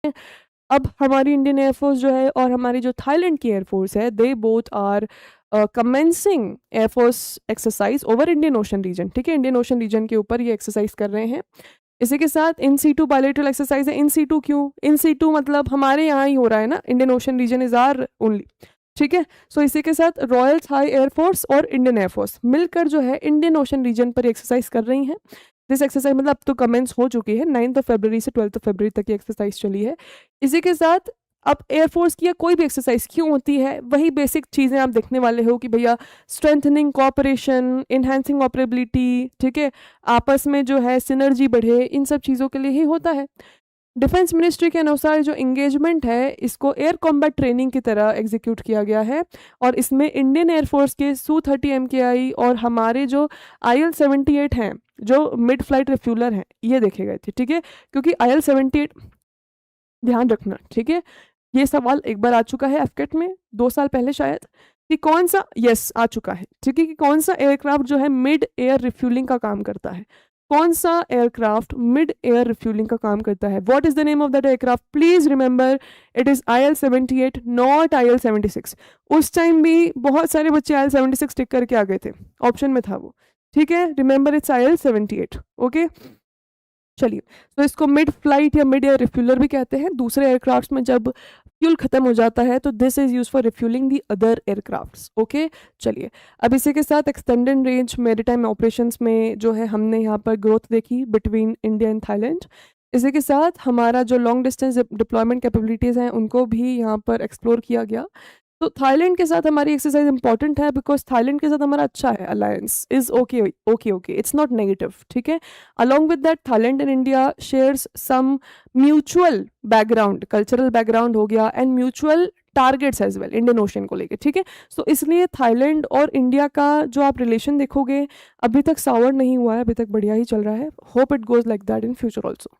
है। अब हमारी इंडियन एयरफोर्स जो है और हमारी जो थाईलैंड की एयरफोर्स है, they both are commencing air force exercise over Indian Ocean region. ठीक है, इंडियन ओशन रीजन के ऊपर ये एक्सरसाइज कर रहे हैं। इसी के साथ इन सी टू बायलेटरल एक्सरसाइज है। इन सी टू क्यों? इन सी टू मतलब हमारे यहाँ ही हो रहा है ना, Indian Ocean region is our only. ठीक है, सो इसी के साथ रॉयल थाई एयरफोर्स और इंडियन एयरफोर्स मिलकर जो है इंडियन ओशन रीजन पर एक्सरसाइज कर रही हैं। दिस एक्सरसाइज मतलब अब तो कमेंस हो चुकी है, 9 फरवरी से 12 फरवरी तक ये एक्सरसाइज चली है। इसी के साथ अब एयरफोर्स की कोई भी एक्सरसाइज क्यों होती है, वही बेसिक चीज़ें आप देखने वाले हो कि भैया स्ट्रेंथनिंग कोऑपरेशन, इन्हांसिंग ऑपरेबिलिटी, ठीक है, आपस में जो है सिनर्जी बढ़े, इन सब चीज़ों के लिए ही होता है। डिफेंस मिनिस्ट्री के अनुसार जो इंगेजमेंट है इसको एयर कॉम्बैट ट्रेनिंग की तरह एग्जीक्यूट किया गया है और इसमें इंडियन एयरफोर्स के Su-30 MKI और हमारे जो IL-78 हैं जो मिड फ्लाइट रिफ्यूलर हैं ये देखे गए थे। ठीक है, क्योंकि IL-78 ध्यान रखना, ठीक है, ये सवाल एक बार आ चुका है एफकेट में 2 साल पहले शायद, कि कौन सा, यस आ चुका है, ठीक है, कि कौन सा एयरक्राफ्ट जो है मिड एयर रिफ्यूलिंग का काम करता है। कौन सा एयरक्राफ्ट मिड एयर रिफ्यूलिंग का काम करता है? What is the name of that aircraft? Please remember, it is IL-78 not IL-76। उस टाइम भी बहुत सारे बच्चे IL-76 टिक करके आ गए थे, ऑप्शन में था वो। ठीक है, रिमेंबर इट्स IL-78। ओके, चलिए, तो इसको मिड फ्लाइट या मिड एयर रिफ्यूलर भी कहते हैं। दूसरे एयरक्राफ्ट्स में जब फ्यूल खत्म हो जाता है तो this is use for refuelling the other aircrafts. Okay, चलिए, अब इसी के साथ एक्सटेंडेड रेंज मेरीटाइम ऑपरेशंस में जो है हमने यहाँ पर ग्रोथ देखी बिटवीन इंडिया एंड थाईलैंड। इसी के साथ हमारा जो लॉन्ग डिस्टेंस डिप्लॉयमेंट कैपेबिलिटीज़ हैं उनको भी यहाँ पर एक्सप्लोर किया गया। तो थाईलैंड के साथ हमारी एक्सरसाइज इंपॉर्टेंट है बिकॉज थाईलैंड के साथ हमारा अच्छा है alliance, is okay okay okay, it's not negative. ठीक है, along with that Thailand and India shares some mutual background, cultural background हो गया and mutual targets as well Indian Ocean को लेके। ठीक है, सो इसलिए थाईलैंड और इंडिया का जो आप रिलेशन देखोगे अभी तक सावर नहीं हुआ है, अभी तक बढ़िया ही चल रहा है। Hope it goes like that in future also.